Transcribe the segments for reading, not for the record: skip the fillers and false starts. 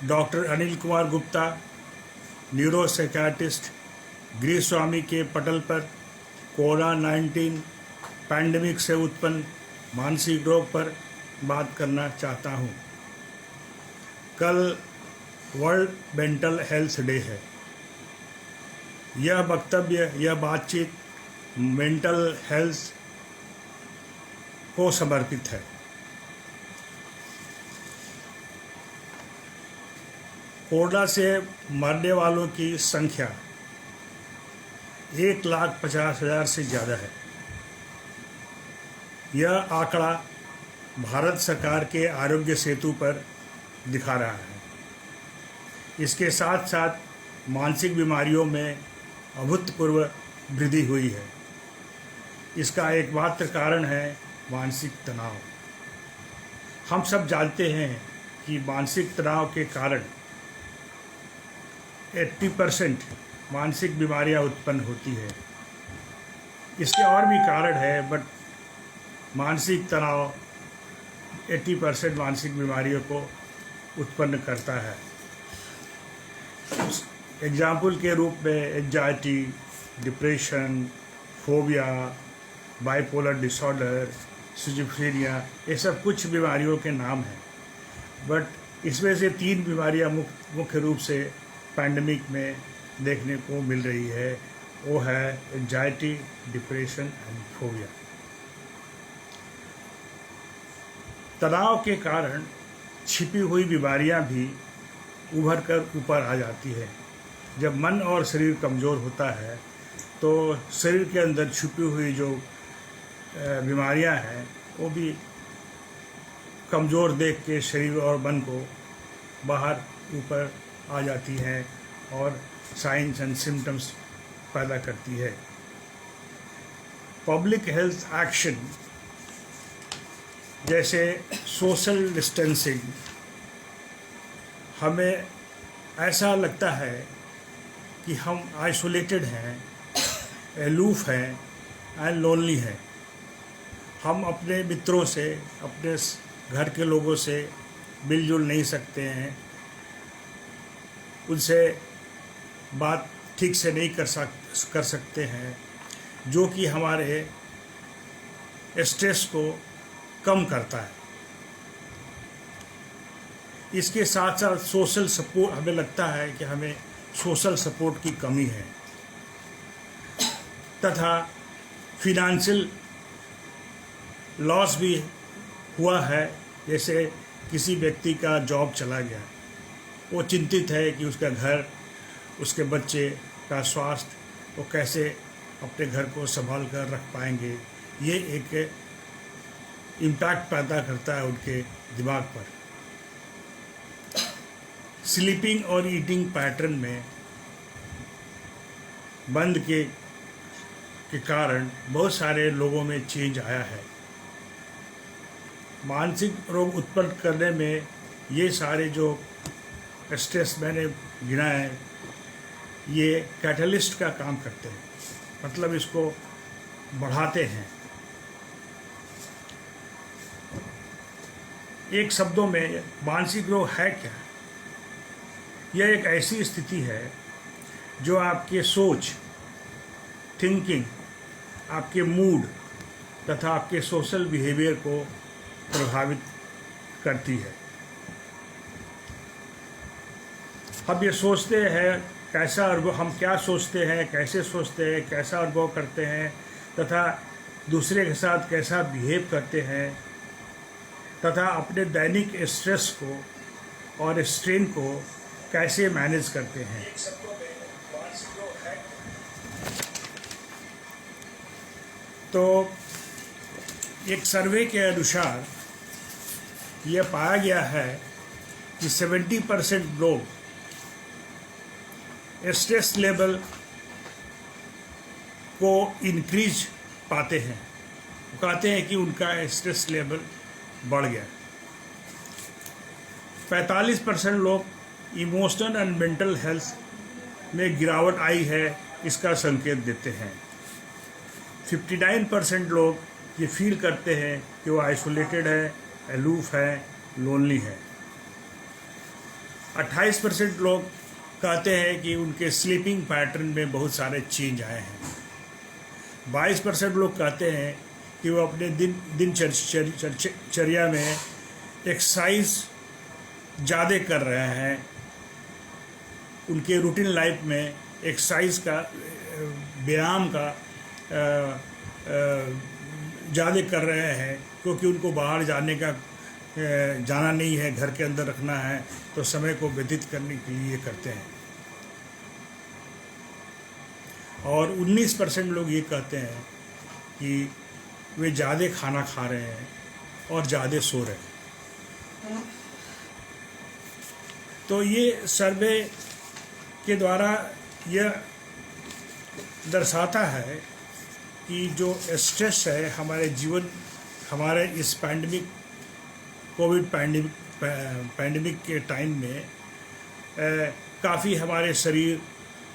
Doctor Anil Kumar Gupta, neuropsychiatrist, गृहस्वामी के पटल पर कोविड-19 पैंडेमिक से उत्पन्न मानसिक रोग पर बात करना चाहता हूँ। कल वर्ल्ड मेंटल हेल्थ डे है। यह वक्तव्य, यह बातचीत मेंटल हेल्थ को समर्पित है। कोरोना से मरने वालों की संख्या 1,50,000 से ज़्यादा है। यह आंकड़ा भारत सरकार के आरोग्य सेतु पर दिखा रहा है। इसके साथ साथ मानसिक बीमारियों में अभूतपूर्व वृद्धि हुई है। इसका एकमात्र कारण है मानसिक तनाव। हम सब जानते हैं कि मानसिक तनाव के कारण 80% मानसिक बीमारियां उत्पन्न होती है। इसके और भी कारण है, बट मानसिक तनाव 80% मानसिक बीमारियों को उत्पन्न करता है। एग्जाम्पल के रूप में anxiety, depression, phobia, bipolar disorder, schizophrenia, ये सब कुछ बीमारियों के नाम हैं। बट इसमें से 3 बीमारियां मुख्य रूप से पैंडेमिक में देखने को मिल रही है। वो है एंजाइटी, डिप्रेशन एंड फोबिया। तनाव के कारण छिपी हुई बीमारियां भी उभर कर ऊपर आ जाती है। जब मन और शरीर कमज़ोर होता है तो शरीर के अंदर छुपी हुई जो बीमारियां हैं वो भी कमज़ोर देख के शरीर और मन को बाहर ऊपर आ जाती हैं और साइंस एंड सिम्टम्स पैदा करती है। पब्लिक हेल्थ एक्शन जैसे सोशल डिस्टेंसिंग, हमें ऐसा लगता है कि हम आइसोलेटेड हैं, अलूफ हैं एंड लोनली हैं। हम अपने मित्रों से, अपने घर के लोगों से मिलजुल नहीं सकते हैं, उनसे बात ठीक से नहीं कर सकते हैं, जो कि हमारे स्ट्रेस को कम करता है। इसके साथ साथ सोशल सपोर्ट, हमें लगता है कि हमें सोशल सपोर्ट की कमी है, तथा फिनेंशियल लॉस भी हुआ है। जैसे किसी व्यक्ति का जॉब चला गया, वो चिंतित है कि उसका घर, उसके बच्चे का स्वास्थ्य, वो कैसे अपने घर को संभाल कर रख पाएंगे। ये एक इम्पैक्ट पैदा करता है उनके दिमाग पर। स्लीपिंग और ईटिंग पैटर्न में बंद के कारण बहुत सारे लोगों में चेंज आया है। मानसिक रोग उत्पन्न करने में ये सारे जो स्ट्रेस मैंने गिनाए, ये कैटलिस्ट का काम करते हैं, मतलब इसको बढ़ाते हैं। एक शब्दों में मानसिक रोग है क्या? यह एक ऐसी स्थिति है जो आपके सोच, थिंकिंग, आपके मूड तथा आपके सोशल बिहेवियर को प्रभावित करती है। हम ये सोचते हैं कैसा अनुभव, हम क्या सोचते हैं, कैसे सोचते हैं, कैसा अनुभव करते हैं, तथा दूसरे के साथ कैसा बिहेव करते हैं, तथा अपने दैनिक स्ट्रेस को और स्ट्रेन को कैसे मैनेज करते हैं। तो एक सर्वे के अनुसार यह पाया गया है कि 70% लोग स्ट्रेस लेवल को इंक्रीज पाते हैं। कहते हैं कि उनका स्ट्रेस लेवल बढ़ गया। 45% लोग इमोशनल एंड मेंटल हेल्थ में गिरावट आई है, इसका संकेत देते हैं। 59% लोग ये फील करते हैं कि वो आइसोलेटेड है, अलूफ है, लोनली है। 28% लोग कहते हैं कि उनके स्लीपिंग पैटर्न में बहुत सारे चेंज आए हैं। 22% लोग कहते हैं कि वो अपने दिनचर्या में एक्सरसाइज ज़्यादा कर रहे हैं, उनके रूटीन लाइफ में एक्सरसाइज का, व्यायाम का ज़्यादा कर रहे हैं, क्योंकि उनको बाहर जाना नहीं है, घर के अंदर रखना है, तो समय को व्यतीत करने के लिए करते हैं। और 19% लोग ये कहते हैं कि वे ज़्यादा खाना खा रहे हैं और ज़्यादा सो रहे हैं। तो ये सर्वे के द्वारा यह दर्शाता है कि जो स्ट्रेस है हमारे जीवन, हमारे इस कोविड पैंडेमिक के टाइम में काफ़ी हमारे शरीर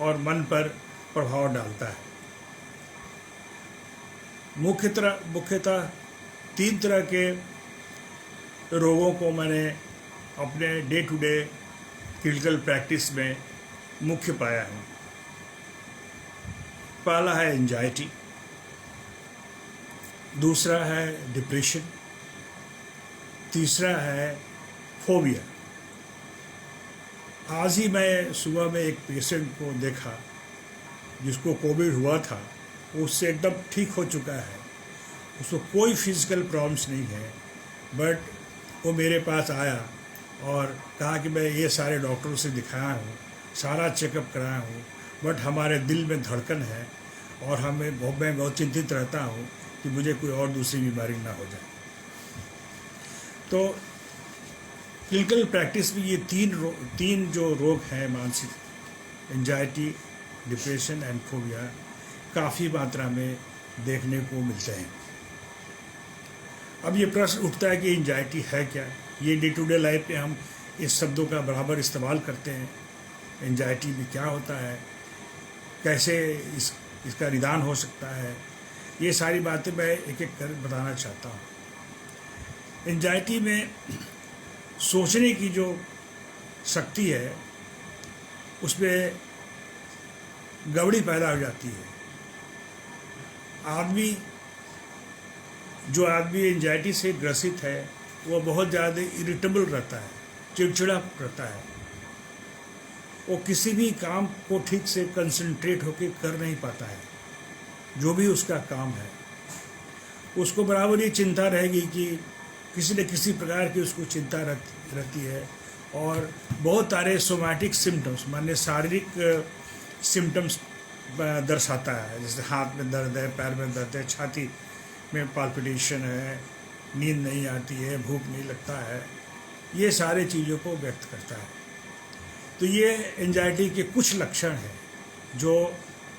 और मन पर प्रभाव डालता है। मुख्यतः 3 तरह के रोगों को मैंने अपने day to day clinical practice में मुख्य पाया है। पहला है एंजाइटी, दूसरा है डिप्रेशन, तीसरा है फोबिया। आज ही मैं सुबह में एक पेशेंट को देखा जिसको कोविड हुआ था, उससे एकदम ठीक हो चुका है, उसको कोई फिजिकल प्रॉब्लम्स नहीं है, बट वो मेरे पास आया और कहा कि मैं ये सारे डॉक्टरों से दिखाया हूँ, सारा चेकअप कराया हूँ, बट हमारे दिल में धड़कन है और मैं बहुत चिंतित रहता हूँ कि मुझे कोई और दूसरी बीमारी ना हो जाए। तो क्लिनिकल प्रैक्टिस में ये तीन जो रोग हैं मानसिक, एंजाइटी, डिप्रेशन एंड फोबिया, काफ़ी मात्रा में देखने को मिलते हैं। अब ये प्रश्न उठता है कि एंजाइटी है क्या। ये डे टू डे लाइफ में हम इस शब्दों का बराबर इस्तेमाल करते हैं। एंजाइटी में क्या होता है, कैसे इसका निदान हो सकता है, ये सारी बातें मैं एक एक कर बताना चाहता हूँ। एंजाइटी में सोचने की जो शक्ति है उसमें गड़बड़ी पैदा हो जाती है। जो आदमी एंजाइटी से ग्रसित है वो बहुत ज़्यादा इरिटेबल रहता है, चिड़चिड़ा रहता है, वो किसी भी काम को ठीक से कंसंट्रेट होकर कर नहीं पाता है। जो भी उसका काम है उसको बराबर ये चिंता रहेगी कि किसी न किसी प्रकार की उसको चिंता रहती है। और बहुत सारे सोमैटिक सिम्टम्स, माने शारीरिक सिम्टम्स दर्शाता है, जैसे हाथ में दर्द है, पैर में दर्द है, छाती में पाल्पिटेशन है, नींद नहीं आती है, भूख नहीं लगता है, ये सारे चीज़ों को व्यक्त करता है। तो ये एंजाइटी के कुछ लक्षण हैं जो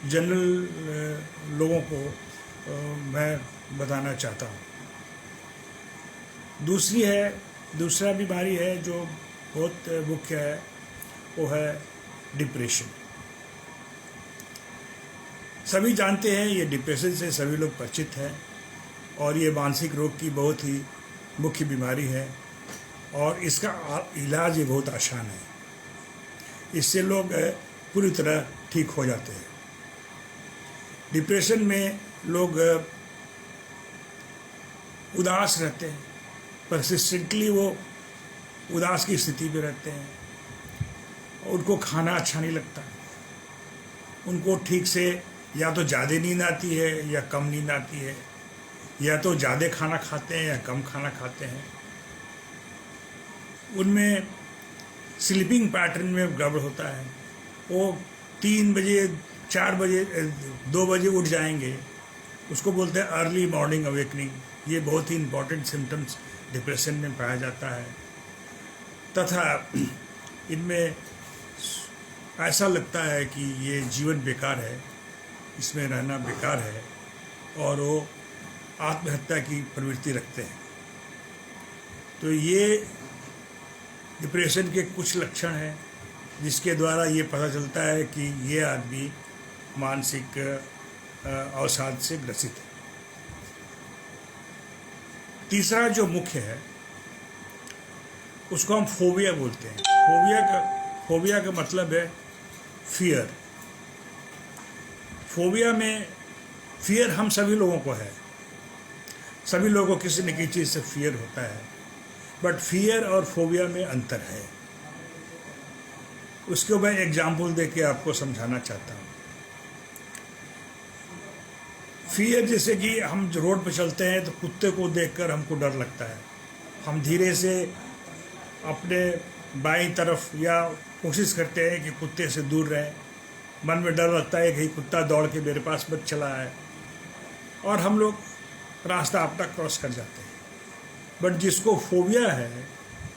जनरल लोगों को मैं बताना चाहता हूँ। दूसरा बीमारी है जो बहुत मुख्य है, वो है डिप्रेशन। सभी जानते हैं ये डिप्रेशन से सभी लोग परिचित हैं और ये मानसिक रोग की बहुत ही मुख्य बीमारी है और इसका इलाज ये बहुत आसान है। इससे लोग पूरी तरह ठीक हो जाते हैं। डिप्रेशन में लोग उदास रहते हैं, परसिस्टेंटली वो उदास की स्थिति में रहते हैं, उनको खाना अच्छा नहीं लगता, उनको ठीक से या तो ज़्यादा नींद आती है या कम नींद आती है, या तो ज़्यादा खाना खाते हैं या कम खाना खाते हैं। उनमें स्लीपिंग पैटर्न में गड़बड़ होता है, वो 3 बजे 4 बजे 2 बजे उठ जाएंगे, उसको बोलते हैं अर्ली मॉर्निंग अवेकनिंग। ये बहुत ही इम्पॉर्टेंट सिम्टम्स डिप्रेशन में पाया जाता है। तथा इनमें ऐसा लगता है कि ये जीवन बेकार है, इसमें रहना बेकार है, और वो आत्महत्या की प्रवृत्ति रखते हैं। तो ये डिप्रेशन के कुछ लक्षण हैं जिसके द्वारा ये पता चलता है कि ये आदमी मानसिक अवसाद से ग्रसित है। तीसरा जो मुख्य है उसको हम फोबिया बोलते हैं। फोबिया का मतलब है फियर। फोबिया में फियर हम सभी लोगों को है, सभी लोगों को किसी न किसी चीज़ से फियर होता है, बट फियर और फोबिया में अंतर है। उसको मैं एग्जाम्पल दे के आपको समझाना चाहता हूँ। फियर जैसे कि हम जो रोड पे चलते हैं तो कुत्ते को देखकर हमको डर लगता है, हम धीरे से अपने बाईं तरफ या कोशिश करते हैं कि कुत्ते से दूर रहें। मन में डर लगता है कि कुत्ता दौड़ के मेरे पास मत चला है, और हम लोग रास्ता अपना क्रॉस कर जाते हैं। बट जिसको फोबिया है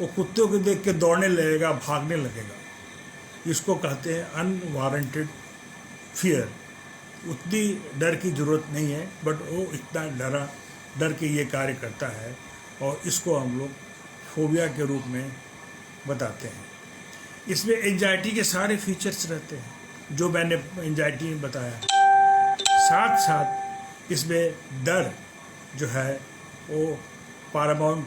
वो कुत्तों को देख के दौड़ने लगेगा, भागने लगेगा। इसको कहते हैं अनवारंटेड फियर। उतनी डर की ज़रूरत नहीं है, बट वो इतना डर के ये कार्य करता है, और इसको हम लोग फोबिया के रूप में बताते हैं। इसमें एंजाइटी के सारे फीचर्स रहते हैं जो मैंने एंजाइटी में बताया। साथ साथ इसमें डर जो है वो पैरामाउंट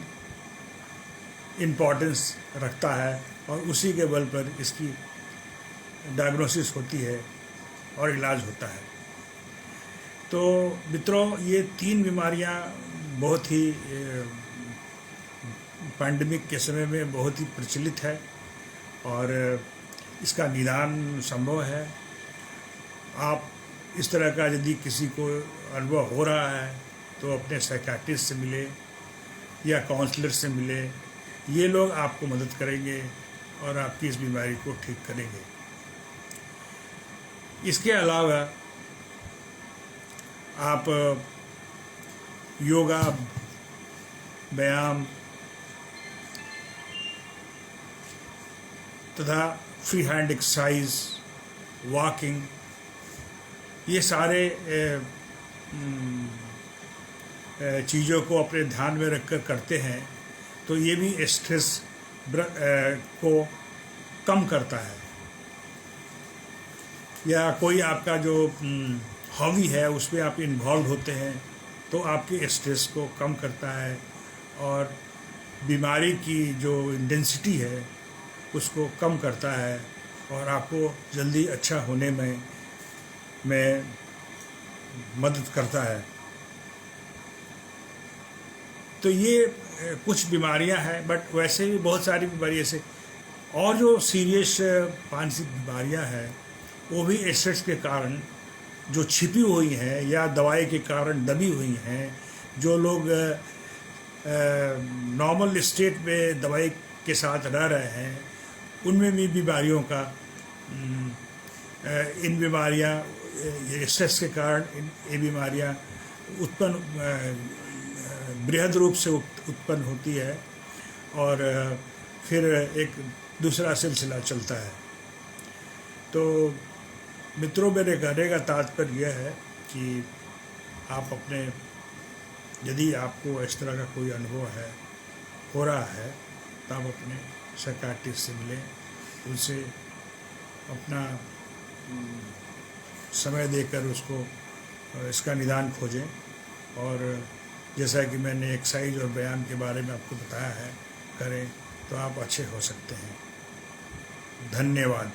इम्पोर्टेंस रखता है, और उसी के बल पर इसकी डायग्नोसिस होती है और इलाज होता है। तो मित्रों, ये 3 बीमारियां बहुत ही पैंडेमिक के समय में बहुत ही प्रचलित है, और इसका निदान संभव है। आप इस तरह का यदि किसी को अनुभव हो रहा है तो अपने साइकियाट्रिस्ट से मिले या काउंसलर से मिले। ये लोग आपको मदद करेंगे और आपकी इस बीमारी को ठीक करेंगे। इसके अलावा आप योगा, व्यायाम तथा फ्री हैंड एक्सरसाइज, वॉकिंग, ये सारे चीज़ों को अपने ध्यान में रखकर करते हैं तो ये भी स्ट्रेस को कम करता है। या कोई आपका जो हॉबी है उसमें आप इन्वॉल्व होते हैं तो आपके स्ट्रेस को कम करता है, और बीमारी की जो इंटेंसिटी है उसको कम करता है, और आपको जल्दी अच्छा होने में मदद करता है। तो ये कुछ बीमारियां हैं, बट वैसे भी बहुत सारी बीमारियां से और जो सीरियस मानसिक बीमारियां हैं वो भी स्ट्रेस के कारण जो छिपी हुई हैं या दवाई के कारण दबी हुई हैं। जो लोग नॉर्मल स्टेट में दवाई के साथ रह रहे हैं उनमें भी बीमारियों का इन बीमारियां, स्ट्रेस के कारण ये बीमारियां बृहद रूप से उत्पन्न होती है, और फिर एक दूसरा सिलसिला चलता है। तो मित्रों, मेरे कहने का तात्पर्य यह है कि आप अपने, यदि आपको इस तरह का कोई अनुभव हो रहा है तो आप अपने साइकियाट्रिस्ट से मिलें, उनसे अपना समय देकर उसको इसका निदान खोजें, और जैसा कि मैंने एक्सरसाइज और व्यायाम के बारे में आपको बताया है, करें तो आप अच्छे हो सकते हैं। धन्यवाद।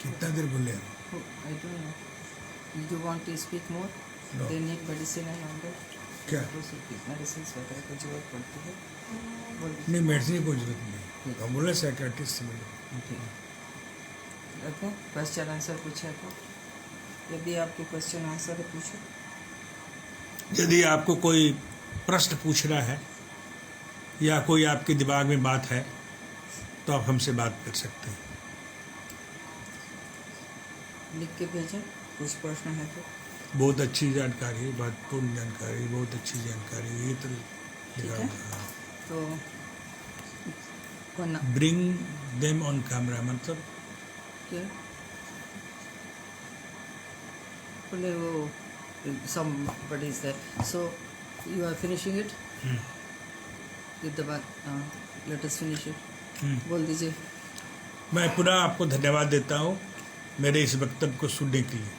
कितना देर बोले हम? I don't know. You want to speak more? No. They need medicine and all that. क्या? मेडिसिन वगैरह की जरूरत पड़ती है? नहीं, मेडिसिन की कोई जरूरत नहीं, हम बोले साइकियाट्रिस्ट से मिलो। ओके, क्वेश्चन आंसर पूछे तो यदि आपके क्वेश्चन आंसर है पूछो। यदि आपको कोई प्रश्न पूछना है या कोई आपके दिमाग में बात है तो आप हमसे बात कर सकते हैं। लिख के भेजें, कुछ प्रश्न है तो। बहुत अच्छी जानकारी, महत्वपूर्ण जानकारी, बहुत अच्छी जानकारी, ये तो लिखा है? हुआ है। तो ब्रिंग देम ऑन कैमरा मतलब क्या? बोले वो somebody is there. So you are finishing it? With the let us finish it. बोल दीजिए। मैं पुनः आपको धन्यवाद देता हूँ मेरे इस वक्तव्य को सुनने के लिए।